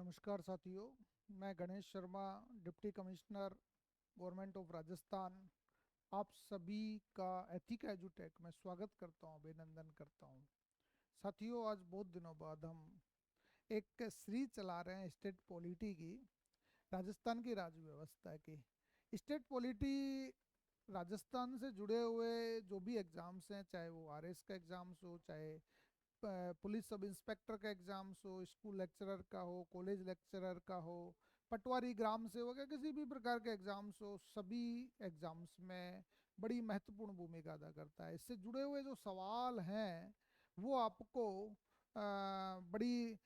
नमस्कार साथियों। मैं Ganesh Sharma, deputy commissioner government of Rajasthan, आप सभी का एथिक एजुटेक में स्वागत करता हूं, अभिनंदन करता हूं। साथियों, आज बहुत दिनों बाद हम एक सीरीज चला रहे हैं स्टेट पॉलिटी की, राजस्थान की राज्य व्यवस्था की। स्टेट पॉलिटी राजस्थान से जुड़े हुए जो भी एग्ज़ाम्स हैं, चाहे वो आरएस का एग्ज़ाम्स हो, चाहे पुलिस सब इंस्पेक्टर का एग्जाम्स हो, स्कूल लेक्चरर का हो, कॉलेज लेक्चरर का हो, पटवारी ग्राम सेवक या किसी भी प्रकार के एग्जाम्स हो, सभी एग्जाम्स में बड़ी महत्वपूर्ण भूमिका अदा करता है। इससे जुड़े हुए जो सवाल हैं वो आपको बड़ी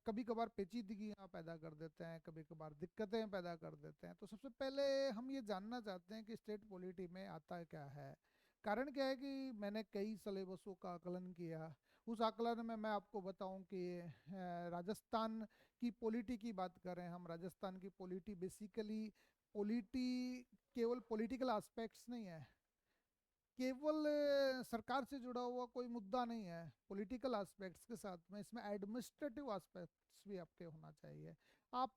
कभी कभार पेचीदगियाँ पैदा कर देते हैं, कभी कभार दिक्कतें पैदा कर देते हैं। तो सबसे पहले हम ये जानना चाहते हैं कि स्टेट पॉलिटी में आता क्या है। कारण क्या है कि मैंने कई सिलेबसों का आकलन किया। उस आकलन में मैं आपको बताऊं कि राजस्थान की पॉलिटी की बात करें, हम राजस्थान की पॉलिटी बेसिकली पॉलिटी केवल पॉलिटिकल एस्पेक्ट्स नहीं है, केवल सरकार से जुड़ा हुआ कोई मुद्दा नहीं है। पॉलिटिकल एस्पेक्ट्स के साथ में इसमें एडमिनिस्ट्रेटिव एस्पेक्ट्स भी आपके होना चाहिए। आप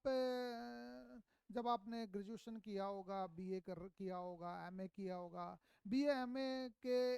जब आपने ग्रेजुएशन किया होगा, बीए कर किया होगा, एमए किया होगा, बीए एमए के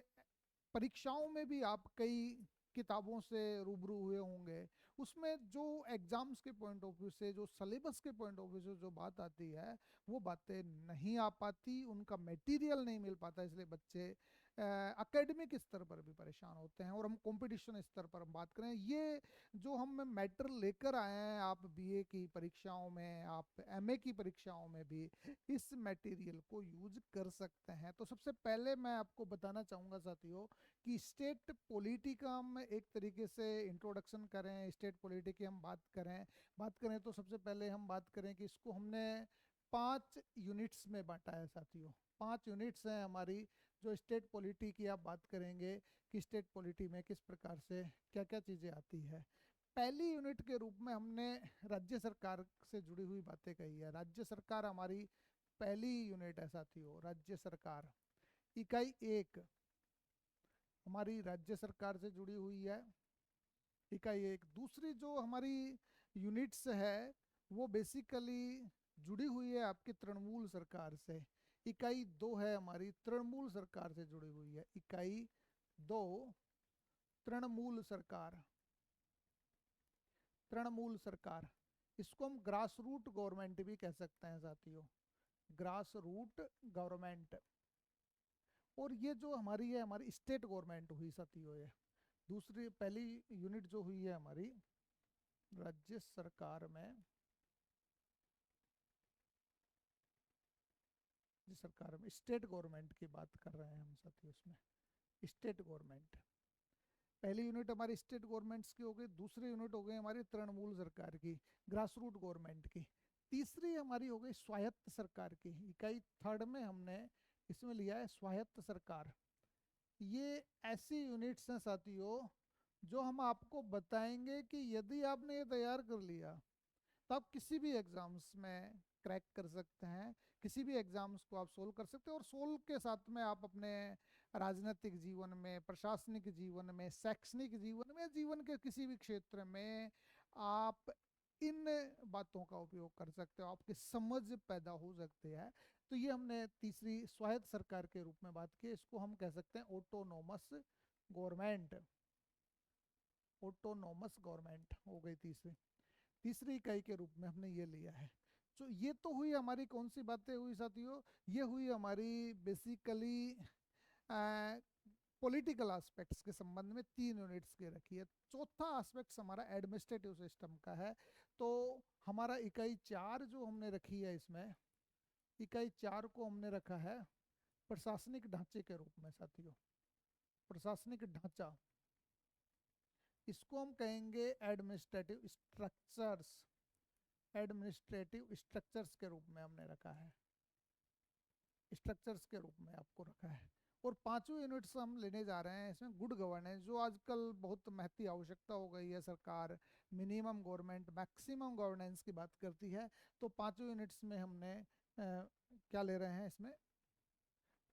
परीक्षाओं में भी आप कई किताबों से रूबरू हुए होंगे। उसमें जो एग्जाम्स के पॉइंट ऑफ व्यू से, जो सिलेबस के पॉइंट ऑफ व्यू से जो बात आती है, वो बातें नहीं आ पाती, उनका मटेरियल नहीं मिल पाता। इसलिए बच्चे एकेडमिक स्तर पर भी परेशान होते हैं। और हम कंपटीशन स्तर पर हम बात करें, ये जो हम मैटर लेकर आए हैं, आप बीए की परीक्षाओं में, आप एमए की परीक्षाओं में भी इस मटेरियल को यूज कर सकते हैं। तो सबसे पहले मैं आपको बताना चाहूँगा साथियों कि स्टेट पॉलिटी का हम एक तरीके से इंट्रोडक्शन करें, स्टेट पॉलिटी की हम बात करें तो सबसे पहले हम बात करें कि इसको हमने 5 यूनिट्स में बांटा है साथियों। 5 यूनिट्स हैं हमारी। जो स्टेट पॉलिटी की आप बात करेंगे कि स्टेट पॉलिटी में किस प्रकार से क्या क्या चीज़ें आती है। पहली यूनिट के रूप में हमने राज्य सरकार से जुड़ी हुई बातें कही है। राज्य सरकार हमारी पहली यूनिट है साथियों। राज्य सरकार इकाई 1 हमारी राज्य सरकार से जुड़ी हुई है। इकाई 1। दूसरी जो हमारी यूनिट्स है वो बेसिकली जुड़ी हुई है आपकी तृणमूल सरकार से। इकाई 2 है हमारी तृणमूल सरकार से जुड़ी हुई है। इकाई 2 तृणमूल सरकार। तृणमूल सरकार, इसको हम ग्रास रूट गवर्नमेंट भी कह सकते हैं साथियों। Grass root government. और ये जो हमारी है, हमारी स्टेट गवर्नमेंट हुई साथियों। ये दूसरी पहली यूनिट जो हुई है हमारी राज्य सरकार में, सरकार में स्टेट गवर्नमेंट की बात कर रहे हैं हम साथियों। इसमें स्टेट गवर्नमेंट पहली यूनिट हमारी स्टेट गवर्नमेंट्स की हो गई। दूसरी यूनिट हो गई हमारी तृणमूल सरकार की, ग्रास रूट गवर्नमेंट की। तीसरी हमारी हो गई स्वायत्त सरकार की। इकाई 3 में हमने इसमें लिया है स्वायत्त सरकार। ये ऐसी यूनिट्स हैं साथियों जो हम आपको बताएंगे कि यदि आपने ये तैयार कर लिया तो आप किसी भी एग्जाम्स में क्रैक कर सकते हैं, किसी भी एग्जाम्स को आप सोल्व कर सकते हैं। और सोल्व के साथ में आप अपने राजनीतिक जीवन में, प्रशासनिक जीवन में, शैक्षणिक जीवन में, जीवन के किसी भी क्षेत्र में आप इन बातों का उपयोग कर सकते हो, आपकी समझ पैदा हो सकती है। तो ये हमने तीसरी स्वायत्त सरकार के रूप में बात की। इसको हम कह सकते हैं ऑटोनोमस गवर्नमेंट। ऑटोनोमस गवर्नमेंट हो गई तीसरी। तीसरी इकाई के रूप में हमने ये लिया है। तो ये तो हुई हमारी कौन सी बातें हुई साथियों, ये हुई हमारी बेसिकली पॉलिटिकल एस्पेक्ट्स के संबंध में 3 यूनिट्स के रखी है। चौथा एस्पेक्ट हमारा एडमिनिस्ट्रेटिव सिस्टम का है। तो हमारा इकाई 4 जो हमने रखी है, इसमें इकाई 4 को हमने रखा है प्रशासनिक ढांचे के रूप में साथियों। प्रशासनिक ढांचा, इसको हम कहेंगे एडमिनिस्ट्रेटिव स्ट्रक्चर्स। एडमिनिस्ट्रेटिव स्ट्रक्चर्स के रूप में हमने रखा है, स्ट्रक्चर्स के रूप में आपको रखा है। और 5वीं यूनिट्स हम लेने जा रहे हैं इसमें गुड गवर्नेंस, जो आजकल बहुत महती आवश्यकता हो गई है। सरकार मिनिमम गवर्नमेंट मैक्सिमम गवर्नेंस की बात करती है। तो 5वीं यूनिट्स में हमने क्या ले रहे हैं इसमें,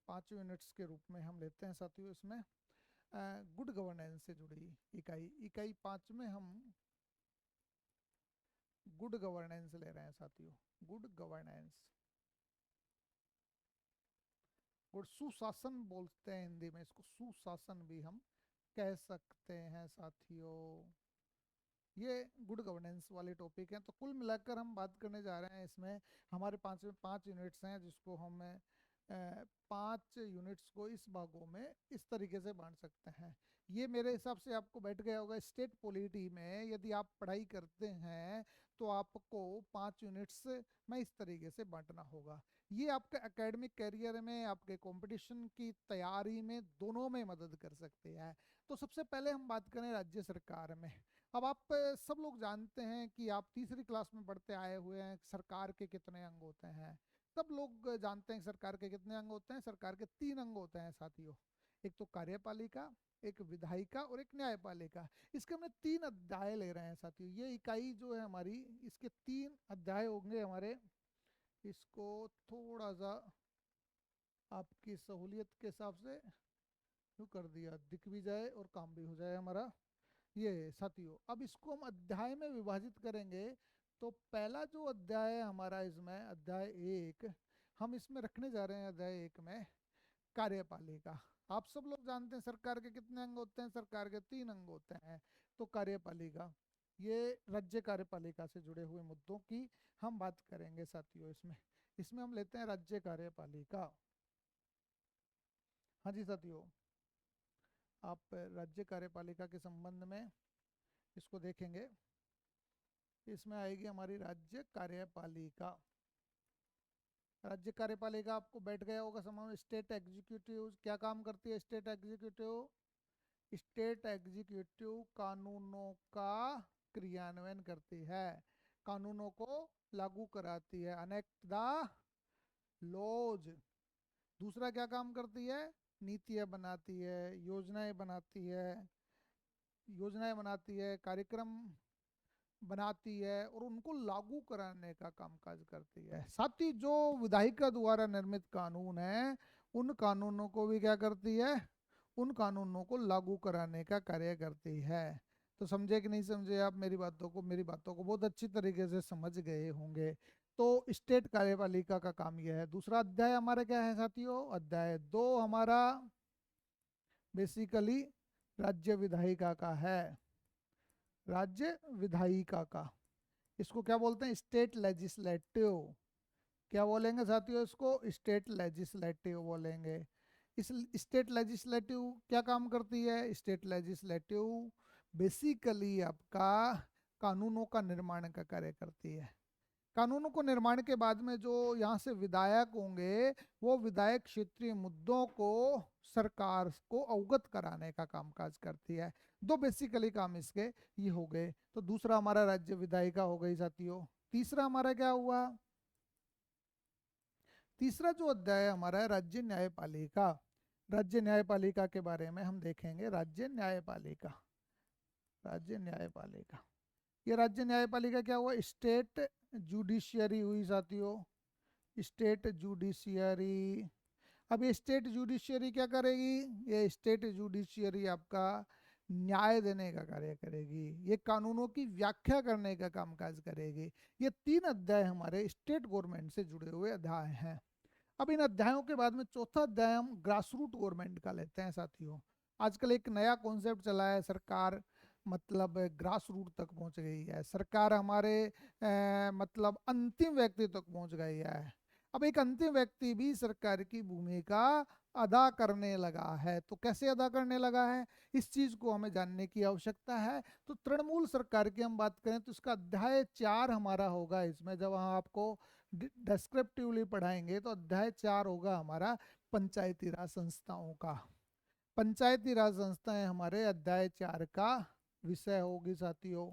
5वीं यूनिट्स के रूप में हम लेते हैं साथियों इसमें गुड गवर्नेंस से जुड़ी इकाई। इकाई 5 में हम गुड गवर्नेंस ले रहे हैं साथियों, गुड गवर्नेंस, गुड सुशासन बोलते हैं हिंदी में इसको, सुशासन भी हम कह सकते हैं साथियों। ये गुड गवर्नेंस वाले टॉपिक हैं। तो कुल मिलाकर हम बात करने जा रहे हैं इसमें, हमारे पांच यूनिट्स हैं जिसको हम 5 यूनिट्स को इस भागों में इस तरीके से बांट सकते हैं। ये मेरे हिसाब से आपको बैठ गया होगा। स्टेट पॉलिटी में यदि आप पढ़ाई करते हैं तो आपको 5 यूनिट्स में इस तरीके से बांटना होगा। ये आपके एकेडमिक कैरियर में, आपके कंपटीशन की तैयारी में, दोनों में मदद कर सकते हैं। तो सबसे पहले हम बात करें राज्य सरकार में। अब आप सब लोग जानते हैं कि आप तीसरी क्लास में पढ़ते आए हुए हैं, सरकार के कितने अंग होते हैं। सब लोग जानते हैं सरकार के कितने अंग होते हैं। सरकार के 3 अंग होते हैं साथियों, एक तो कार्यपालिका, एक विधायिका और एक न्यायपालिका। इसके हमने 3 अध्याय ले रहे हैं साथियों। ये इकाई जो है हमारी, इसके 3 अध्याय होंगे हमारे। इसको थोड़ा सा आपकी सहूलियत के हिसाब से यूँ कर दिया, दिख भी जाए और काम भी हो जाए हमारा। ये साथियों, अब इसको हम अध्याय में विभाजित करेंगे। तो पहला जो अध्याय है हमारा इसमें, अध्याय 1, हम इसमें रखने जा रहे हैं अध्याय 1 में कार्यपालिका। आप सब लोग जानते हैं सरकार के कितने अंग होते हैं, सरकार के 3 अंग होते हैं। तो कार्यपालिका, ये राज्य कार्यपालिका से जुड़े हुए मुद्दों की हम बात करेंगे साथियों। इसमें इसमें हम लेते हैं राज्य कार्यपालिका। हाँ जी साथियों, आप राज्य कार्यपालिका के संबंध में इसको देखेंगे। इसमें आएगी हमारी राज्य कार्यपालिका। राज्य कार्यपालिका आपको बैठ गया होगा समझ में। स्टेट एग्जीक्यूटिव क्या काम करती है? स्टेट एग्जीक्यूटिव, स्टेट एग्जीक्यूटिव कानूनों का क्रियान्वयन करती है, कानूनों को लागू कराती है, अनेक्ट द लॉज। दूसरा क्या काम करती है? नीतियाँ बनाती है, योजनाएं बनाती है, कार्यक्रम बनाती है और उनको लागू कराने का कामकाज करती है। साथ ही जो विधायिका द्वारा निर्मित कानून है, उन कानूनों को भी क्या करती है? उन कानूनों को लागू कराने का कार्य करती है। तो समझे कि नहीं समझे आप मेरी बातों को बहुत अच्छी तरीके से समझ गए होंगे। तो स्टेट कार्यपालिका का काम यह है। दूसरा अध्याय हमारा क्या है साथियों? अध्याय 2 हमारा बेसिकली राज्य विधायिका का है, राज्य विधायिका का। इसको क्या बोलते हैं? State legislative. क्या बोलेंगे साथियों इसको? स्टेट लेजिस्लेटिव बोलेंगे। इस स्टेट लेजिस्लेटिव क्या काम करती है? स्टेट लेजिस्लेटिव बेसिकली आपका कानूनों का निर्माण का कार्य करती है। कानूनों को निर्माण के बाद में जो यहाँ से विधायक होंगे, वो विधायक क्षेत्रीय मुद्दों को सरकार को अवगत कराने का कामकाज करती है। 2 बेसिकली काम इसके ये हो गए। तो दूसरा हमारा राज्य विधायिका हो गई साथियों। तीसरा हमारा क्या हुआ? तीसरा जो अध्याय है हमारा है राज्य न्यायपालिका। राज्य न्यायपालिका के बारे में हम देखेंगे। राज्य न्यायपालिका, राज्य न्यायपालिका, ये राज्य न्यायपालिका क्या हुआ? स्टेट जुडिशियरी हुई साथियों, स्टेट जुडिशियरी। अब ये स्टेट जुडिशियरी क्या करेगी? ये स्टेट जुडिशियरी आपका न्याय देने का कार्य करेगी, ये कानूनों की व्याख्या करने का कामकाज करेगी। ये 3 अध्याय हमारे स्टेट गवर्नमेंट से जुड़े हुए अध्याय हैं। अब इन अध्यायों के बाद में चौथा अध्याय हम ग्रास रूट गवर्नमेंट का लेते हैं साथियों। आजकल एक नया कॉन्सेप्ट चला है, सरकार मतलब ग्रास रूट तक पहुंच गई है। सरकार हमारे मतलब अंतिम व्यक्ति तक पहुंच गई है। अब एक अंतिम व्यक्ति भी सरकार की भूमिका अदा करने लगा है। तो कैसे अदा करने लगा है, इस चीज को हमें जानने की आवश्यकता है। तो तृणमूल सरकार की हम बात करें तो इसका अध्याय 4 हमारा होगा। इसमें जब हम आपको डिस्क्रिप्टिवली पढ़ाएंगे तो अध्याय 4 होगा हमारा पंचायती राज संस्थाओं का। पंचायती राज संस्थाएं हमारे अध्याय 4 का विषय होगी साथियों।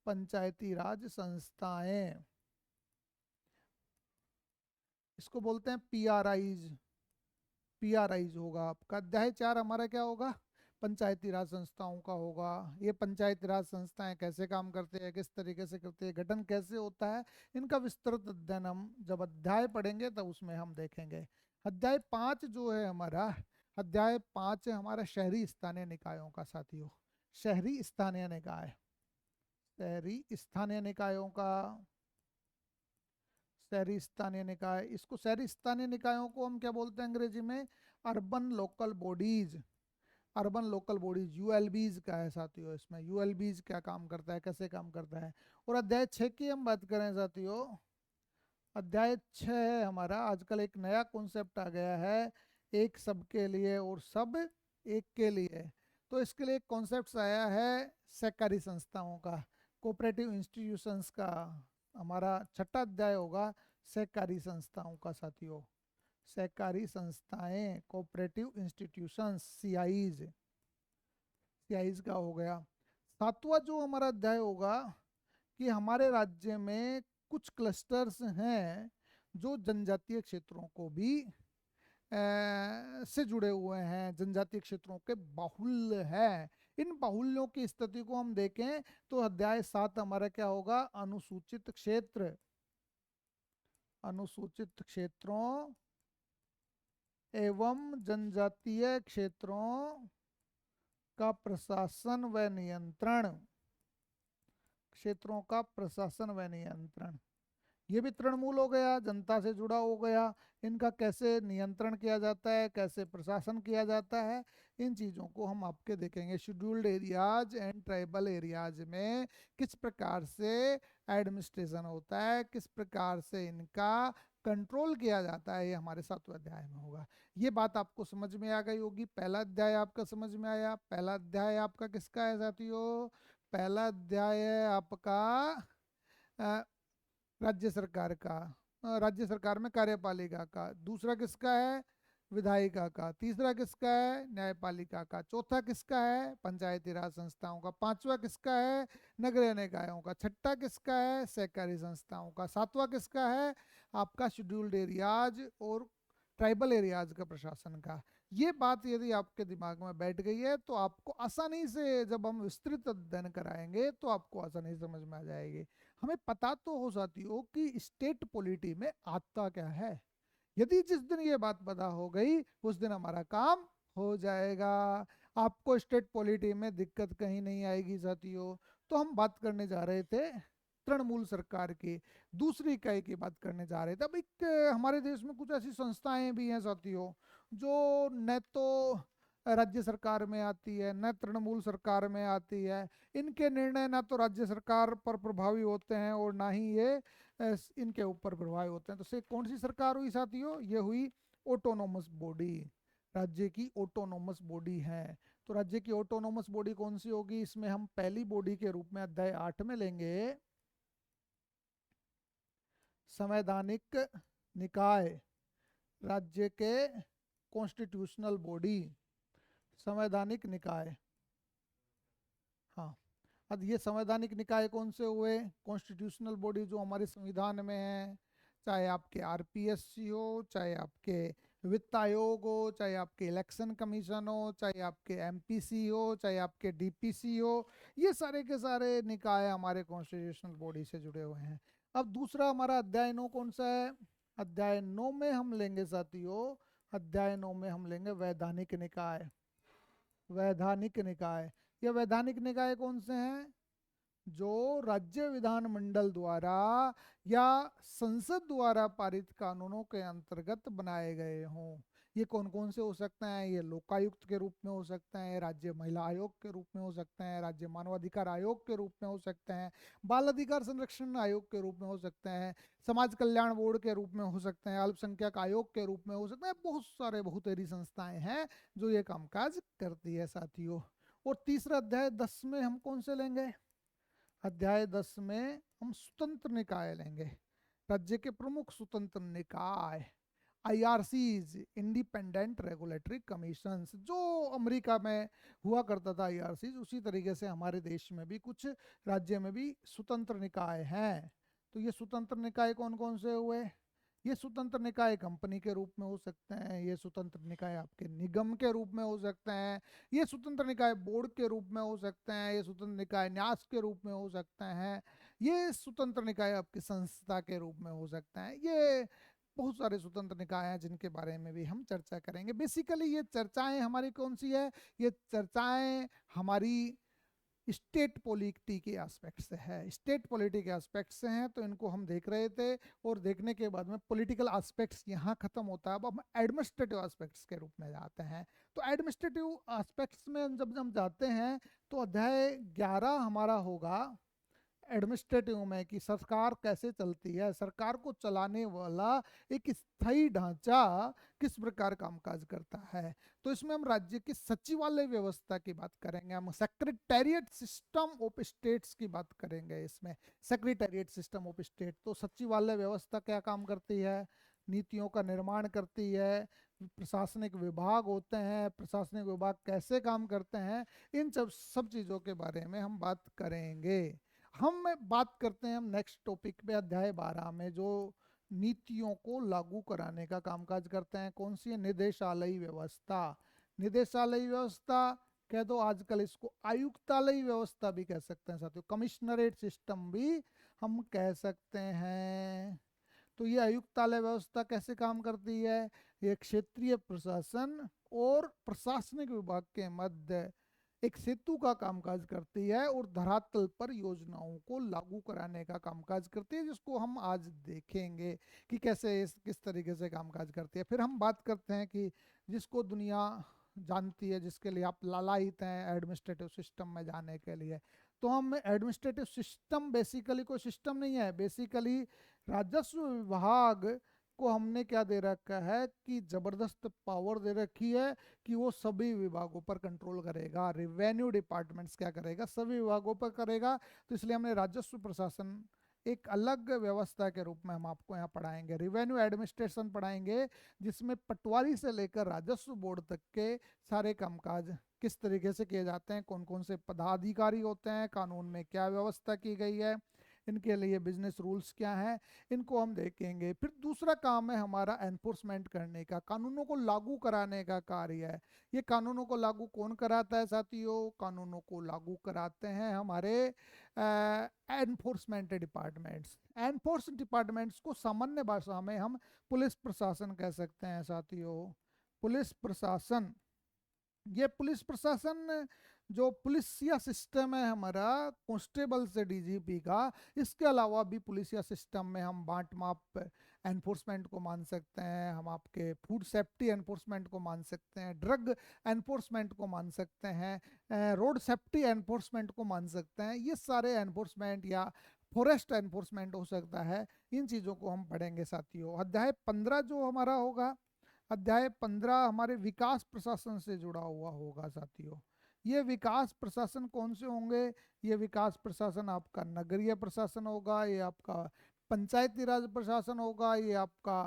पंचायती राज संस्थाएं, इसको बोलते हैं पीआरआईज। पीआरआईज होगा आपका। अध्याय 4 हमारा क्या होगा? पंचायती राज संस्थाओं का होगा। ये पंचायती राज संस्थाएं कैसे काम करते हैं, किस तरीके से करते हैं, गठन कैसे होता है, इनका विस्तृत अध्ययन हम जब अध्याय पढ़ेंगे तब उसमें हम देखेंगे। अध्याय 5 जो है हमारा, अध्याय 5 है हमारा शहरी स्थानीय निकायों का साथियों। शहरी स्थानीय निकाय, शहरी स्थानीय निकायों का, शहरी स्थानीय निकाय, इसको शहरी स्थानीय निकायों को हम क्या बोलते हैं अंग्रेजी में? Urban local bodies. Urban local bodies ULBs का है साथियों। इसमें यूएलबीज क्या काम करता है, कैसे काम करता है। और अध्याय 6 की हम बात करें साथियों, अध्याय 6 है हमारा। आजकल एक नया कॉन्सेप्ट आ गया है, एक सबके लिए और सब एक के लिए। तो इसके लिए एक कॉन्सेप्ट आया है सहकारी संस्थाओं का, कोऑपरेटिव इंस्टीट्यूशंस का। हमारा 6ठा अध्याय होगा सहकारी संस्थाओं का साथियों। सहकारी संस्थाएं, कोऑपरेटिव इंस्टीट्यूशंस, सीआईज, सीआईज का हो गया। 7वां जो हमारा अध्याय होगा कि हमारे राज्य में कुछ क्लस्टर्स हैं जो जनजातीय क्षेत्रों को भी से जुड़े हुए हैं, जनजातीय क्षेत्रों के बाहुल्य है। इन बाहुल्यों की स्थिति को हम देखें तो अध्याय 7 हमारा क्या होगा? अनुसूचित क्षेत्र, अनुसूचित क्षेत्रों एवं जनजातीय क्षेत्रों का प्रशासन व नियंत्रण, क्षेत्रों का प्रशासन व नियंत्रण। ये भी तृणमूल हो गया, जनता से जुड़ा हो गया। इनका कैसे नियंत्रण किया जाता है, कैसे प्रशासन किया जाता है, इन चीज़ों को हम आपके देखेंगे। Scheduled areas and tribal areas में किस प्रकार से एडमिनिस्ट्रेशन होता है, किस प्रकार से इनका कंट्रोल किया जाता है, ये हमारे 7वें अध्याय में होगा। ये बात आपको समझ में आ गई होगी। पहला अध्याय आपका समझ में आया। पहला अध्याय आपका किसका है साथियों? पहला अध्याय है आपका राज्य सरकार का, राज्य सरकार में कार्यपालिका का। दूसरा किसका है? विधायिका का। तीसरा किसका है? न्यायपालिका का। चौथा किसका है? पंचायती राज संस्थाओं का। पांचवा किसका है? नगरीय निकायों का। छठा किसका है? सहकारी संस्थाओं का। सातवां किसका है? आपका शेड्यूल्ड एरियाज और ट्राइबल एरियाज का प्रशासन का। ये बात यदि आपके दिमाग में बैठ गई है तो आपको आसानी से, जब हम विस्तृत अध्ययन कराएंगे तो आपको आसानी से समझ में आ जाएगी। हमें पता तो हो जाती हो कि स्टेट पॉलिटी में आता क्या है। यदि जिस दिन ये बात पता हो गई उस दिन हमारा काम हो जाएगा। आपको स्टेट पॉलिटी में दिक्कत कहीं नहीं आएगी साथियों। तो हम बात करने जा रहे थे तृणमूल सरकार की, दूसरी इकाई की बात करने जा रहे थे। अब एक हमारे देश में कुछ ऐसी संस्थाएं भी हैं साथियों जो न तो राज्य सरकार में आती है, न तृणमूल सरकार में आती है। इनके निर्णय ना तो राज्य सरकार पर प्रभावी होते हैं और ना ही ये इनके ऊपर प्रभावी होते हैं। तो से कौन सी सरकार हुई साथियों? ये हुई ऑटोनोमस बॉडी, राज्य की ऑटोनोमस बॉडी है। तो राज्य की ऑटोनोमस बॉडी कौन सी होगी? इसमें हम पहली बॉडी के रूप में अध्याय 8 में लेंगे संवैधानिक निकाय, राज्य के कॉन्स्टिट्यूशनल बॉडी, संवैधानिक निकाय। हाँ, अब ये संवैधानिक निकाय कौन से हुए? कॉन्स्टिट्यूशनल बॉडी जो हमारे संविधान में है, चाहे आपके आरपीएससी हो, चाहे आपके वित्त आयोग हो, चाहे आपके इलेक्शन कमीशन हो, चाहे आपके एमपीसी हो, चाहे आपके डीपीसी हो, ये सारे के सारे निकाय हमारे कॉन्स्टिट्यूशनल बॉडी से जुड़े हुए हैं। अब दूसरा हमारा अध्याय 9 कौन सा है? अध्याय 9 में हम लेंगे साथियों, अध्याय 9 में हम लेंगे वैधानिक निकाय। वैधानिक निकाय, ये वैधानिक निकाय कौन से हैं? जो राज्य विधानमंडल द्वारा या संसद द्वारा पारित कानूनों के अंतर्गत बनाए गए हों। ये कौन कौन से हो सकते हैं? ये लोकायुक्त के रूप में हो सकते हैं, राज्य महिला आयोग के रूप में हो सकते हैं, राज्य मानवाधिकार आयोग के रूप में हो सकते हैं, बाल अधिकार संरक्षण आयोग के रूप में हो सकते हैं, समाज कल्याण बोर्ड के रूप में हो सकते हैं, अल्पसंख्यक आयोग के रूप में हो सकते हैं। बहुत सारे बहुतेरी संस्थाएं हैं जो ये कामकाज करती है साथियों। और तीसरा अध्याय 10 में हम कौन से लेंगे? अध्याय 10 में हम स्वतंत्र निकाय लेंगे, राज्य के प्रमुख स्वतंत्र निकाय, आईआरसीज, इंडिपेंडेंट रेगुलेटरी कमीशंस। जो अमेरिका में हुआ करता था आईआरसीज, उसी तरीके से हमारे देश में भी कुछ राज्य में भी स्वतंत्र निकाय हैं। तो ये स्वतंत्र निकाय कौन कौन से हुए? ये स्वतंत्र निकाय कंपनी के रूप में हो सकते हैं, ये स्वतंत्र निकाय आपके निगम के रूप में हो सकते हैं, ये स्वतंत्र निकाय बोर्ड के रूप में हो सकते हैं, ये स्वतंत्र निकाय न्यास के रूप में हो सकते हैं, ये स्वतंत्र निकाय आपकी संस्था के रूप में हो सकते हैं। ये बहुत सारे स्वतंत्र निकाय हैं जिनके बारे में भी हम चर्चा करेंगे। बेसिकली ये चर्चाएं हमारी कौन सी है? ये चर्चाएं हमारी स्टेट पॉलिटी के एस्पेक्ट से है, स्टेट पॉलिटी के एस्पेक्ट से हैं, तो इनको हम देख रहे थे। और देखने के बाद में पॉलिटिकल एस्पेक्ट्स यहाँ खत्म होता है, अब हम एडमिनिस्ट्रेटिव एस्पेक्ट्स के रूप में जाते हैं। तो एडमिनिस्ट्रेटिव एस्पेक्ट्स में जब हम जाते हैं तो अध्याय 11 हमारा होगा एडमिनिस्ट्रेटिव में, कि सरकार कैसे चलती है, सरकार को चलाने वाला एक स्थायी ढांचा किस प्रकार कामकाज करता है। तो इसमें हम राज्य की सचिवालय व्यवस्था की बात करेंगे, हम सेक्रेटेरिएट सिस्टम ऑफ स्टेट्स की बात करेंगे। इसमें सेक्रेटेरिएट सिस्टम ऑफ स्टेट, तो सचिवालय व्यवस्था क्या काम करती है, नीतियों का निर्माण करती है, प्रशासनिक विभाग होते हैं, प्रशासनिक विभाग कैसे काम करते हैं, इन सब चीज़ों के बारे में हम बात करेंगे। हम बात करते हैं हम नेक्स्ट टॉपिक पे, अध्याय 12 में जो नीतियों को लागू कराने का कामकाज करते हैं। कौन सी है, निदेशालयी व्यवस्था। निदेशालयी व्यवस्था कह दो, आजकल इसको आयुक्तालयी व्यवस्था भी कह सकते हैं साथियों, कमिश्नरेट सिस्टम भी हम कह सकते हैं। तो ये आयुक्तालय व्यवस्था कैसे काम करती है, ये क्षेत्रीय प्रशासन और प्रशासनिक विभाग के मध्य एक सेतु का कामकाज करती है और धरातल पर योजनाओं को लागू कराने का कामकाज करती है, जिसको हम आज देखेंगे कि कैसे किस तरीके से कामकाज करती है। फिर हम बात करते हैं कि जिसको दुनिया जानती है, जिसके लिए आप लालायित हैं एडमिनिस्ट्रेटिव सिस्टम में जाने के लिए, तो हम एडमिनिस्ट्रेटिव सिस्टम बेसिकली कोई सिस्टम नहीं है, बेसिकली राजस्व विभाग को हमने क्या दे रखा है कि जबरदस्त पावर दे रखी है कि वो सभी विभागों पर कंट्रोल करेगा। रेवेन्यू डिपार्टमेंट्स क्या करेगा, सभी विभागों पर करेगा। तो इसलिए हमने राजस्व प्रशासन एक अलग व्यवस्था के रूप में हम आपको यहाँ पढ़ाएंगे। रिवेन्यू एडमिनिस्ट्रेशन पढ़ाएंगे, जिसमें पटवारी से लेकर राजस्व बोर्ड तक के सारे कामकाज किस तरीके से किए जाते हैं, कौन कौन से पदाधिकारी होते हैं, कानून में क्या व्यवस्था की गई है, इनके लिए बिजनेस रूल्स क्या हैं, इनको हम देखेंगे। फिर दूसरा काम है हमारा एनफोर्समेंट करने का, कानूनों को लागू कराने का कार्य है। ये कानूनों को लागू कौन कराता है साथियों, कानूनों को लागू कराते हैं हमारे एनफोर्समेंट डिपार्टमेंट्स। एनफोर्स डिपार्टमेंट्स को सामान्य भाषा में हम पुलिस प्रशासन कह सकते हैं साथियों। पुलिस प्रशासन, ये पुलिस प्रशासन जो पुलिसिया सिस्टम है हमारा, कांस्टेबल से डीजीपी का, इसके अलावा भी पुलिसिया सिस्टम में हम बाट माप एनफोर्समेंट को मान सकते हैं, हम आपके फूड सेफ्टी एनफोर्समेंट को मान सकते हैं, ड्रग एनफोर्समेंट को मान सकते हैं, रोड सेफ्टी एनफोर्समेंट को मान सकते हैं। ये सारे एनफोर्समेंट या फॉरेस्ट एनफोर्समेंट हो सकता है, इन चीज़ों को हम पढ़ेंगे साथियों। अध्याय 15 जो हमारा होगा, अध्याय 15 हमारे विकास प्रशासन से जुड़ा हुआ होगा साथियों। ये विकास प्रशासन कौन से होंगे, ये विकास प्रशासन आपका नगरीय प्रशासन होगा, ये आपका पंचायती राज प्रशासन होगा, ये आपका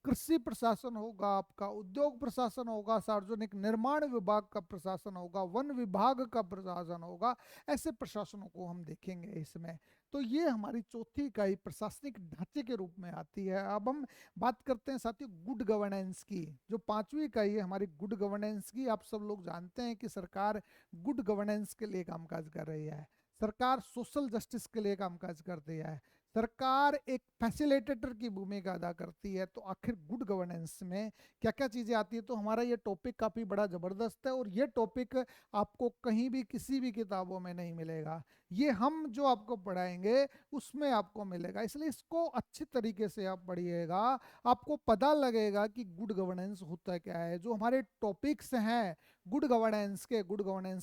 कृषि प्रशासन होगा, आपका उद्योग प्रशासन होगा, सार्वजनिक निर्माण विभाग का प्रशासन होगा, वन विभाग का प्रशासन होगा। ऐसे प्रशासनों को हम देखेंगे इसमें। तो ये हमारी चौथी इकाई प्रशासनिक ढांचे के रूप में आती है। अब हम बात करते हैं साथियों गुड गवर्नेंस की, जो पांचवी इकाई है हमारी गुड गवर्नेंस की। आप सब लोग जानते हैं कि सरकार गुड गवर्नेंस के लिए कामकाज कर रही है, सरकार सोशल जस्टिस के लिए कामकाज करती है, सरकार एक फैसिलिटेटर की भूमिका अदा करती है। तो आखिर गुड गवर्नेंस में क्या क्या चीज़ें आती है, तो हमारा ये टॉपिक काफ़ी बड़ा ज़बरदस्त है और ये टॉपिक आपको कहीं भी किसी भी किताबों में नहीं मिलेगा। ये हम जो आपको पढ़ाएंगे उसमें आपको मिलेगा, इसलिए इसको अच्छी तरीके से आप पढ़िएगा, आपको पता लगेगा कि गुड गवर्नेंस होता क्या है। जो हमारे टॉपिक्स हैं गुड गवर्नेंस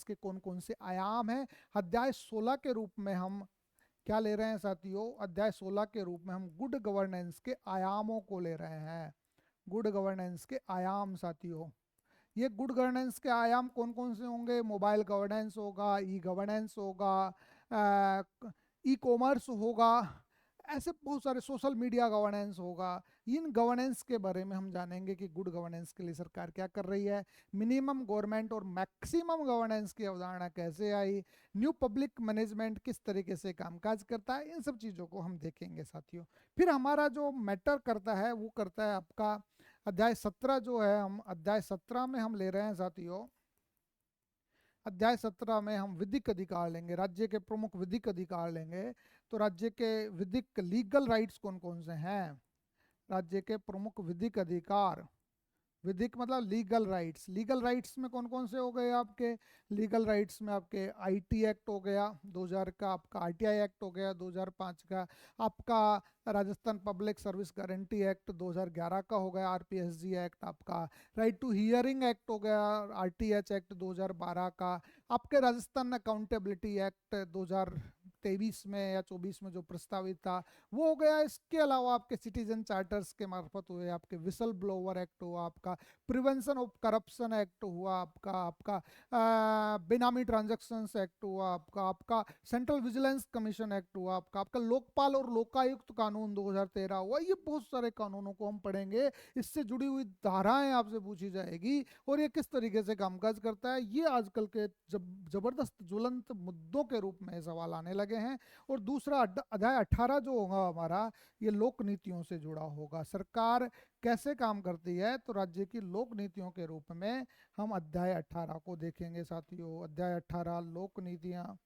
के कौन कौन से आयाम हैं, अध्याय 16 के रूप में हम क्या ले रहे हैं साथियों, अध्याय 16 के रूप में हम गुड गवर्नेंस के आयामों को ले रहे हैं। गुड गवर्नेंस के आयाम साथियों, ये गुड गवर्नेंस के आयाम कौन कौन से होंगे, मोबाइल गवर्नेंस होगा, ई गवर्नेंस होगा, ई कॉमर्स होगा, ऐसे बहुत सारे, सोशल मीडिया गवर्नेंस होगा। इन गवर्नेंस के बारे में हम जानेंगे कि गुड गवर्नेंस के लिए सरकार क्या कर रही है, मिनिमम गवर्नमेंट और मैक्सिमम गवर्नेंस की अवधारणा कैसे आई, न्यू पब्लिक मैनेजमेंट किस तरीके से कामकाज करता है, इन सब चीज़ों को हम देखेंगे साथियों। फिर हमारा जो मैटर करता है वो करता है आपका अध्याय 17 जो है, हम अध्याय 17 में हम ले रहे हैं साथियों, अध्याय 17 में हम विधिक अधिकार लेंगे, राज्य के प्रमुख विधिक अधिकार लेंगे। तो राज्य के विधिक लीगल राइट्स कौन कौन से हैं, राज्य के प्रमुख विधिक अधिकार, विधिक मतलब लीगल राइट्स। लीगल राइट्स में कौन कौन से हो गए आपके? लीगल राइट्स में आपके आईटी एक्ट हो गया 2000 का, आपका आरटीआई एक्ट हो गया 2005 का, आपका Rajasthan public service guarantee act 2011 का हो गया, आरपीएसजी एक्ट, आपका राइट टू हियरिंग एक्ट हो गया, आरटीएच एक्ट 2012 का, आपके राजस्थान अकाउंटेबिलिटी एक्ट 2023 में या 24 में जो प्रस्तावित था वो हो गया। इसके अलावा आपके सिटीजन चार्टर्स के मार्फत हुए, आपके विसल ब्लोअर एक्ट हुआ, आपका प्रिवेंशन ऑफ करप्शन एक्ट हुआ, आपका आपका बेनामी ट्रांजैक्शंस एक्ट हुआ, आपका आपका सेंट्रल विजिलेंस कमीशन एक्ट हुआ, आपका आपका लोकपाल और लोकायुक्त कानून 2013 हुआ। ये बहुत सारे कानूनों को हम पढ़ेंगे, इससे जुड़ी हुई धाराएं आपसे पूछी जाएगी और ये किस तरीके से कामकाज करता है, ये आजकल के जबरदस्त ज्वलंत मुद्दों के रूप में सवाल आने लगे हैं। और दूसरा अध्याय 18 जो होगा हमारा, ये लोक नीतियों से जुड़ा होगा। सरकार कैसे काम करती है, तो राज्य की लोक नीतियों के रूप में हम अध्याय 18 को देखेंगे साथियों। अध्याय 18 लोक नीतियाँ।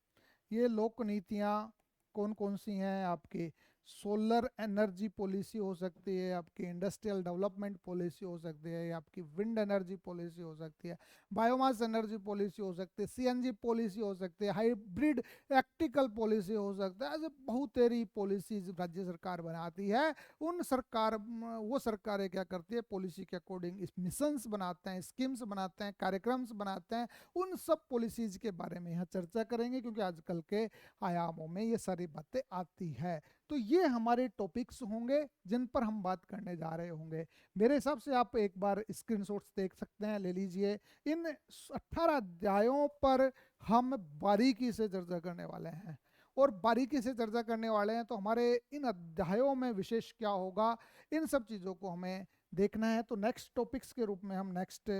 ये लोक नीतियाँ कौन कौन सी हैं? आपकी सोलर एनर्जी पॉलिसी हो सकती है, आपकी इंडस्ट्रियल डेवलपमेंट पॉलिसी हो सकती है, या आपकी विंड एनर्जी पॉलिसी हो सकती है, बायोमास एनर्जी पॉलिसी हो सकती है, सीएनजी पॉलिसी हो सकती है, हाइब्रिड इलेक्ट्रिकल पॉलिसी हो सकता है। ऐसे बहुत सारी पॉलिसीज राज्य सरकार बनाती है। उन सरकार वो सरकारें क्या करती है, पॉलिसी के अकॉर्डिंग मिशंस बनाते हैं, स्कीम्स बनाते हैं, कार्यक्रम्स बनाते हैं। उन सब पॉलिसीज के बारे में यहाँ चर्चा करेंगे, क्योंकि आजकल के आयामों में ये सारी बातें आती है। तो ये हमारे टॉपिक्स होंगे जिन पर हम बात करने जा रहे होंगे। मेरे हिसाब से आप एक बार स्क्रीनशॉट्स देख सकते हैं, ले लीजिए। इन 18 अध्यायों पर हम बारीकी से चर्चा करने वाले हैं, और बारीकी से चर्चा करने वाले हैं तो हमारे इन अध्यायों में विशेष क्या होगा, इन सब चीज़ों को हमें देखना है। तो नेक्स्ट टॉपिक्स के रूप में हम, नेक्स्ट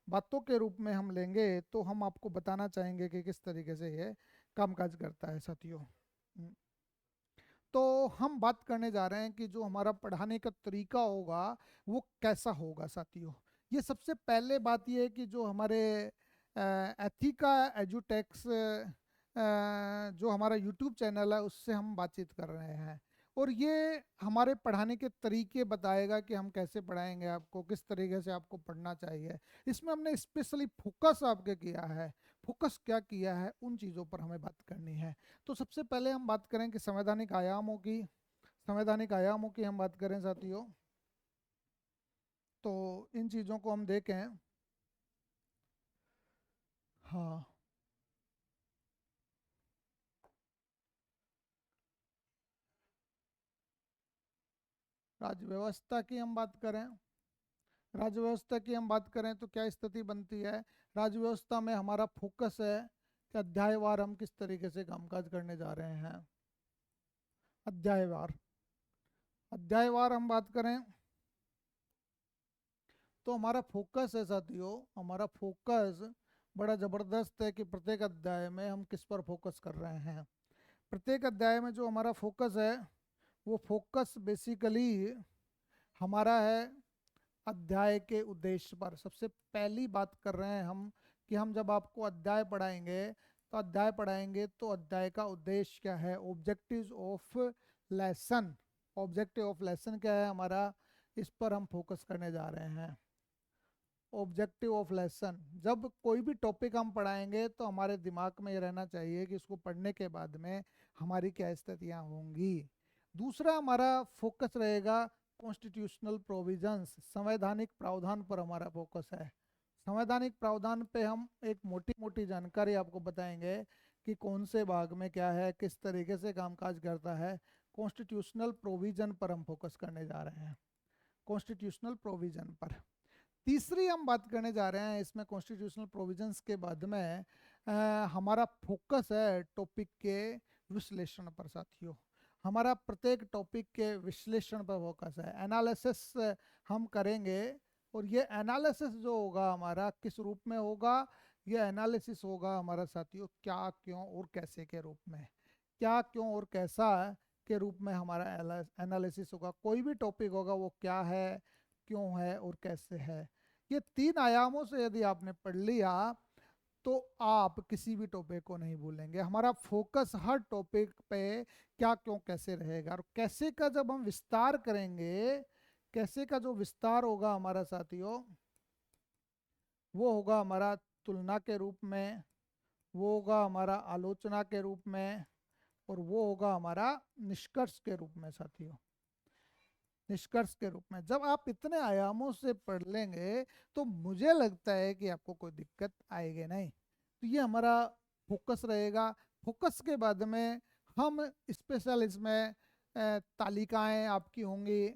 बातों के रूप में हम लेंगे, तो हम आपको बताना चाहेंगे कि किस तरीके से ये कामकाज करता है साथियों। तो हम बात करने जा रहे हैं कि जो हमारा पढ़ाने का तरीका होगा वो कैसा होगा साथियों। ये सबसे पहले बात ये है कि जो हमारे एथिका एजुटेक्स जो हमारा यूट्यूब चैनल है उससे हम बातचीत कर रहे हैं, और ये हमारे पढ़ाने के तरीके बताएगा कि हम कैसे पढ़ाएंगे आपको, किस तरीके से आपको पढ़ना चाहिए। इसमें हमने स्पेशली फोकस आपके किया है। फोकस क्या किया है, उन चीज़ों पर हमें बात करनी है। तो सबसे पहले हम बात करें कि संवैधानिक आयामों की, संवैधानिक आयामों की हम बात करें साथियों, तो इन चीज़ों को हम देखें। हाँ, राज्य व्यवस्था की हम बात करें, राज्य व्यवस्था की हम बात करें तो क्या स्थिति बनती है। राज्य व्यवस्था में हमारा फोकस है कि अध्यायवार हम किस तरीके से कामकाज करने जा रहे हैं। अध्यायवार, अध्यायवार हम बात करें तो हमारा फोकस है साथियों, हमारा फोकस बड़ा ज़बरदस्त है कि प्रत्येक अध्याय में हम किस पर फोकस कर रहे हैं। प्रत्येक अध्याय में जो हमारा फोकस है वो फोकस बेसिकली हमारा है अध्याय के उद्देश्य पर। सबसे पहली बात कर रहे हैं हम कि हम जब आपको अध्याय पढ़ाएंगे तो अध्याय पढ़ाएंगे तो अध्याय का उद्देश्य क्या है, objectives of lesson. Objective of lesson क्या है हमारा, इस पर हम फोकस करने जा रहे हैं। ऑब्जेक्टिव ऑफ लेसन, जब कोई भी टॉपिक हम पढ़ाएंगे तो हमारे दिमाग में ये रहना चाहिए कि इसको पढ़ने के बाद में हमारी क्या स्थितियाँ होंगी। दूसरा हमारा फोकस रहेगा कॉन्स्टिट्यूशनल प्रोविजंस, संवैधानिक प्रावधान पर हमारा फोकस है। संवैधानिक प्रावधान पे हम एक मोटी मोटी जानकारी आपको बताएंगे कि कौन से भाग में क्या है, किस तरीके से कामकाज करता है। कॉन्स्टिट्यूशनल प्रोविजन पर हम फोकस करने जा रहे हैं, कॉन्स्टिट्यूशनल प्रोविजन पर। तीसरी हम बात करने जा रहे हैं इसमें कॉन्स्टिट्यूशनल प्रोविजंस के बाद में हमारा फोकस है टॉपिक के विश्लेषण पर साथियों। हमारा प्रत्येक टॉपिक के विश्लेषण पर फोकस है, एनालिसिस हम करेंगे। और ये एनालिसिस जो होगा हमारा किस रूप में होगा, ये एनालिसिस होगा हमारा साथियों क्या, क्यों और कैसे के रूप में। क्या, क्यों और कैसा के रूप में हमारा एनालिसिस होगा। कोई भी टॉपिक होगा वो क्या है, क्यों है और कैसे है। ये तीन आयामों से यदि आपने पढ़ लिया तो आप किसी भी टॉपिक को नहीं भूलेंगे। हमारा फोकस हर टॉपिक पे क्या, क्यों, कैसे रहेगा। और कैसे का जब हम विस्तार करेंगे, कैसे का जो विस्तार होगा हमारा साथियों, वो होगा हमारा तुलना के रूप में, वो होगा हमारा आलोचना के रूप में, और वो होगा हमारा निष्कर्ष के रूप में साथियों। निष्कर्ष के रूप में जब आप इतने आयामों से पढ़ लेंगे तो मुझे लगता है कि आपको कोई दिक्कत आएगी नहीं। तो ये हमारा फोकस रहेगा। फोकस के बाद में हम स्पेशल इसमें तालिकाएं आपकी होंगी,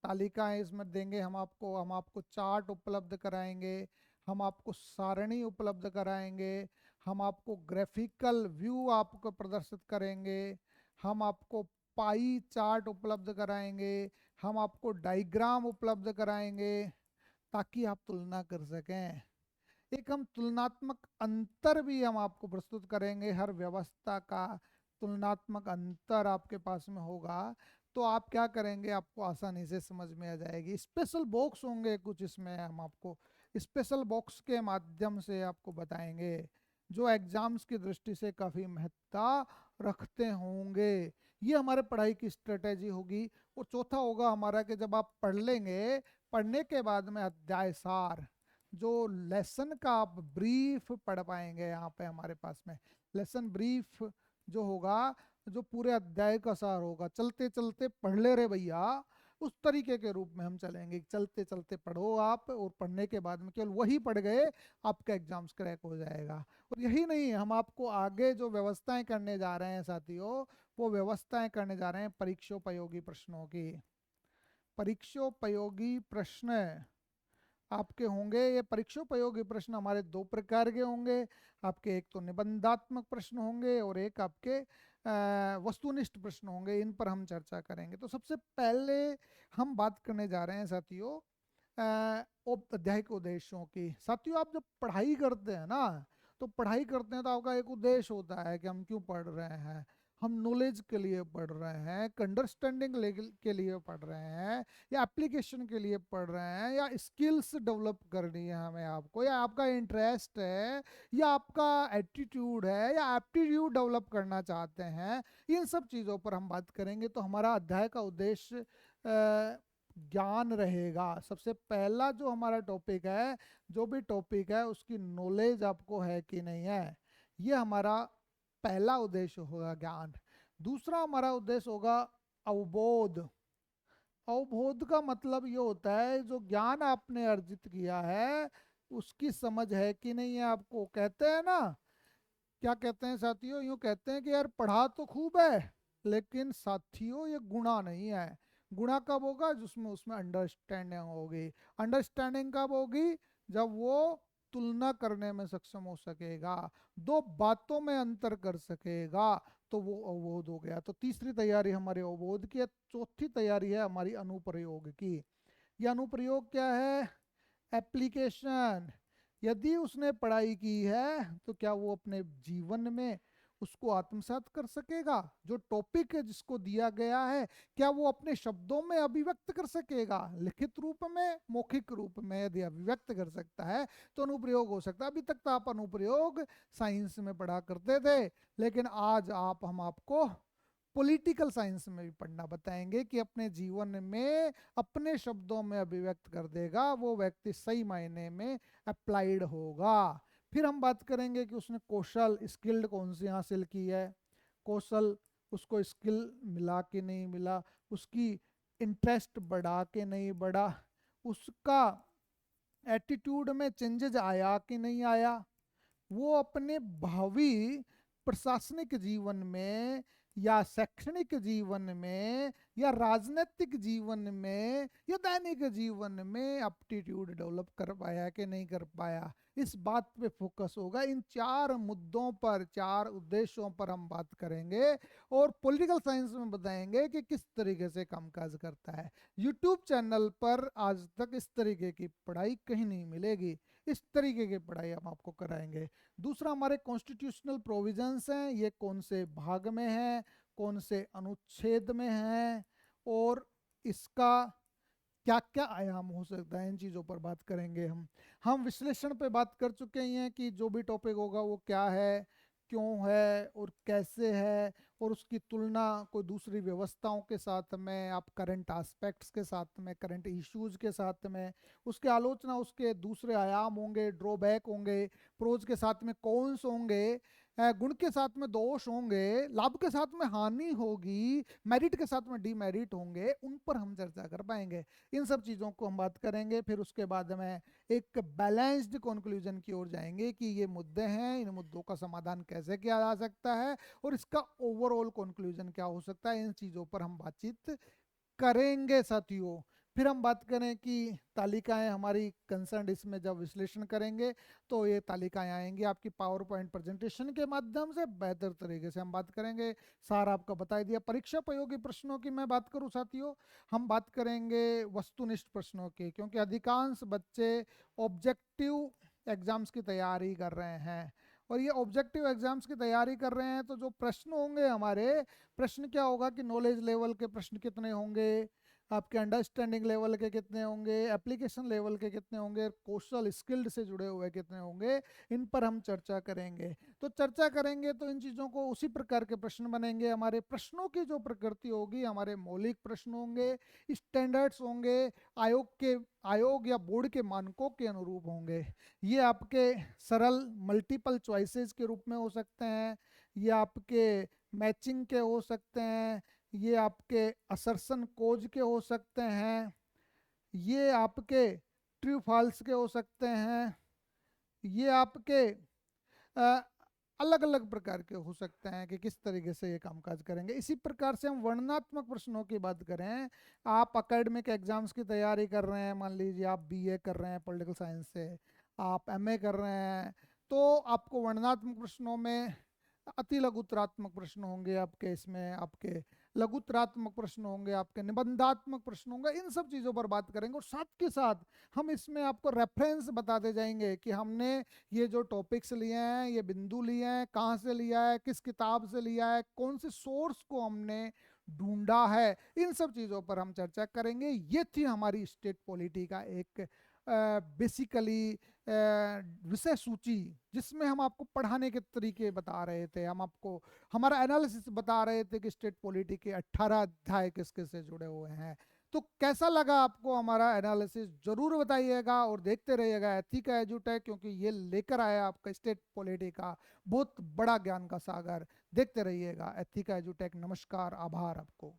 तालिकाएं इसमें देंगे हम आपको चार्ट उपलब्ध कराएंगे, हम आपको सारणी उपलब्ध कराएंगे, हम आपको ग्राफिकल व्यू आपको प्रदर्शित करेंगे, हम आपको पाई चार्ट उपलब्ध कराएंगे, हम आपको डायग्राम उपलब्ध कराएंगे ताकि आप तुलना कर सकें। एक हम तुलनात्मक अंतर भी हम आपको प्रस्तुत करेंगे, हर व्यवस्था का तुलनात्मक अंतर आपके पास में होगा। तो आप क्या करेंगे, आपको आसानी से समझ में आ जाएगी। स्पेशल बॉक्स होंगे कुछ इसमें, हम आपको स्पेशल बॉक्स के माध्यम से आपको बताएंगे जो एग्जाम्स की दृष्टि से काफ़ी महत्ता रखते होंगे। ये हमारे पढ़ाई की स्ट्रेटेजी होगी। और चौथा होगा हमारा कि जब आप पढ़ लेंगे, पढ़ने के बाद में अध्याय सार, जो लेसन का आप ब्रीफ पढ़ पाएंगे यहाँ पे हमारे पास में। लेसन ब्रीफ जो होगा, जो पूरे अध्याय का सार होगा, चलते चलते पढ़ ले रे भैया, उस तरीके के रूप में हम चलेंगे। चलते चलते पढ़ो आप, और पढ़ने के बाद में केवल वही पढ़ गए आपका एग्जाम्स क्रैक हो जाएगा। और यही नहीं, हम आपको आगे जो व्यवस्थाएं करने जा रहे हैं साथियों, वो व्यवस्थाएं करने जा रहे हैं परीक्षोपयोगी प्रश्नों की। परीक्षोपयोगी प्रश्न आपके होंगे। ये परीक्षोपयोगी प्रश्न हमारे दो प्रकार के होंगे आपके। एक तो निबंधात्मक प्रश्न होंगे और एक आपके वस्तुनिष्ठ प्रश्न होंगे। इन पर हम चर्चा करेंगे। तो सबसे पहले हम बात करने जा रहे हैं साथियों अध्याय के उद्देश्यों की। साथियों, आप जब पढ़ाई करते हैं ना, तो पढ़ाई करते हैं तो आपका एक उद्देश्य होता है कि हम क्यों पढ़ रहे हैं। हम नॉलेज के लिए पढ़ रहे हैं, अंडरस्टैंडिंग के लिए पढ़ रहे हैं, या एप्लीकेशन के लिए पढ़ रहे हैं, या स्किल्स डेवलप करनी है हमें आपको, या आपका इंटरेस्ट है, या आपका एटीट्यूड है, या एप्टीट्यूड डेवलप करना चाहते हैं। इन सब चीज़ों पर हम बात करेंगे। तो हमारा अध्याय का उद्देश्य ज्ञान रहेगा। सबसे पहला जो हमारा टॉपिक है, जो भी टॉपिक है उसकी नॉलेज आपको है कि नहीं है, ये हमारा पहला उद्देश्य होगा, ज्ञान। दूसरा हमारा उद्देश्य होगा अवबोध। अवबोध का मतलब ये होता है जो ज्ञान आपने अर्जित किया है उसकी समझ है कि नहीं है आपको। कहते हैं ना, क्या कहते हैं साथियों, यूं कहते हैं कि यार पढ़ा तो खूब है, लेकिन साथियों ये गुणा नहीं है। गुणा कब होगा, जिसमें उसमें अंडरस्टैंडिंग होगी। अंडरस्टैंडिंग कब होगी, जब वो तुलना करने में सक्षम हो सकेगा, दो बातों में अंतर कर सकेगा, तो वो अवबोध हो गया। तो तीसरी तैयारी हमारे अवबोध की है। चौथी तैयारी है हमारी अनुप्रयोग की। ये अनुप्रयोग क्या है, एप्लीकेशन। यदि उसने पढ़ाई की है तो क्या वो अपने जीवन में उसको आत्मसात कर सकेगा। जो टॉपिक है जिसको दिया गया है, क्या वो अपने शब्दों में अभिव्यक्त कर सकेगा, लिखित रूप में, मौखिक रूप में यदि अभिव्यक्त कर सकता है तो अनुप्रयोग हो सकता है। अभी तक तो आप अनुप्रयोग साइंस में पढ़ा करते थे, लेकिन आज हम आपको पॉलिटिकल साइंस में भी पढ़ना बताएंगे कि अपने जीवन में अपने शब्दों में अभिव्यक्त कर देगा वो व्यक्ति सही मायने में अप्लाइड होगा। फिर हम बात करेंगे कि उसने कौशल, स्किल्ड कौन सी हासिल की है, कौशल उसको स्किल मिला कि नहीं मिला, उसकी इंटरेस्ट बढ़ा कि नहीं बढ़ा, उसका एटीट्यूड में चेंजेज आया कि नहीं आया, वो अपने भावी प्रशासनिक जीवन में, या शैक्षणिक जीवन में, या राजनीतिक जीवन में, या दैनिक जीवन में एप्टीट्यूड डेवलप कर पाया कि नहीं कर पाया। इस बात पे फोकस होगा। इन चार मुद्दों पर, चार उद्देश्यों पर हम बात करेंगे, और पॉलिटिकल साइंस में बताएंगे कि किस तरीके से कामकाज करता है। यूट्यूब चैनल पर आज तक इस तरीके की पढ़ाई कहीं नहीं मिलेगी। इस तरीके की पढ़ाई हम आपको कराएंगे। दूसरा हमारे कॉन्स्टिट्यूशनल प्रोविजंस हैं, ये कौन से भाग में हैं, कौन से अनुच्छेद में हैं, और इसका क्या क्या आयाम हो सकता है, इन चीज़ों पर बात करेंगे हम। विश्लेषण पे बात कर चुके हैं कि जो भी टॉपिक होगा वो क्या है, क्यों है और कैसे है, और उसकी तुलना कोई दूसरी व्यवस्थाओं के साथ में, आप करंट एस्पेक्ट्स के साथ में, करंट इश्यूज के साथ में, उसके आलोचना, उसके दूसरे आयाम होंगे, ड्रॉबैक होंगे, प्रोज के साथ में कॉन्स होंगे, गुण के साथ में दोष होंगे, लाभ के साथ में हानि होगी, मेरिट के साथ में डिमेरिट होंगे, उन पर हम चर्चा कर पाएंगे। इन सब चीज़ों को हम बात करेंगे। फिर उसके बाद में एक बैलेंस्ड कंक्लूजन की ओर जाएंगे कि ये मुद्दे हैं, इन मुद्दों का समाधान कैसे किया जा सकता है और इसका ओवरऑल कंक्लूजन क्या हो सकता है। इन चीज़ों पर हम बातचीत करेंगे साथियों। फिर हम बात करें कि तालिकाएं हमारी कंसर्न, इसमें जब विश्लेषण करेंगे तो ये तालिकाएं आएंगी आपकी पावर पॉइंट प्रेजेंटेशन के माध्यम से, बेहतर तरीके से हम बात करेंगे। सार आपका बता दिया। परीक्षा उपयोगी प्रश्नों की मैं बात करूं साथियों, हम बात करेंगे वस्तुनिष्ठ प्रश्नों की, क्योंकि अधिकांश बच्चे ऑब्जेक्टिव एग्जाम्स की तैयारी कर रहे हैं, और ये ऑब्जेक्टिव एग्जाम्स की तैयारी कर रहे हैं तो जो प्रश्न होंगे हमारे, प्रश्न क्या होगा कि नॉलेज लेवल के प्रश्न कितने होंगे, आपके अंडरस्टैंडिंग लेवल के कितने होंगे, एप्लीकेशन लेवल के कितने होंगे, कौशल स्किल्ड से जुड़े हुए कितने होंगे, इन पर हम चर्चा करेंगे। तो चर्चा करेंगे तो इन चीज़ों को उसी प्रकार के प्रश्न बनेंगे। हमारे प्रश्नों की जो प्रकृति होगी, हमारे मौलिक प्रश्न होंगे, स्टैंडर्ड्स होंगे, आयोग या बोर्ड के मानकों के अनुरूप होंगे। ये आपके सरल मल्टीपल चॉइसेस के रूप में हो सकते हैं, ये आपके मैचिंग के हो सकते हैं, ये आपके असर्शन कोज के हो सकते हैं, ये आपके ट्रू फॉल्स के हो सकते हैं, ये आपके अलग अलग प्रकार के हो सकते हैं कि किस तरीके से ये कामकाज करेंगे। इसी प्रकार से हम वर्णनात्मक प्रश्नों की बात करें, आप एकेडमिक एग्जाम्स की तैयारी कर रहे हैं, मान लीजिए आप बीए कर रहे हैं पॉलिटिकल साइंस से, आप एमए कर रहे हैं, तो आपको वर्णनात्मक प्रश्नों में अति लघुतरात्मक प्रश्न होंगे, आपके इसमें आपके लघुतरात्मक प्रश्न होंगे, आपके निबंधात्मक प्रश्न होंगे। इन सब चीज़ों पर बात करेंगे, और साथ के साथ हम इसमें आपको रेफरेंस बताते जाएंगे कि हमने ये जो टॉपिक्स लिए हैं, ये बिंदु लिए हैं, कहाँ से लिया है, किस किताब से लिया है, कौन से सोर्स को हमने ढूंढा है, इन सब चीज़ों पर हम चर्चा करेंगे। ये थी हमारी स्टेट पॉलिटी का एक बेसिकली विषय सूची, जिसमें हम आपको पढ़ाने के तरीके बता रहे थे, हम आपको हमारा एनालिसिस बता रहे थे कि स्टेट पॉलिटी के 18 अध्याय किस किस से जुड़े हुए हैं। तो कैसा लगा आपको हमारा एनालिसिस, जरूर बताइएगा, और देखते रहिएगा एथिका एजुटेक, क्योंकि ये लेकर आया आपका स्टेट पॉलिटी का बहुत बड़ा ज्ञान का सागर। देखते रहिएगा एथिका एजुटेक। नमस्कार, आभार आपको।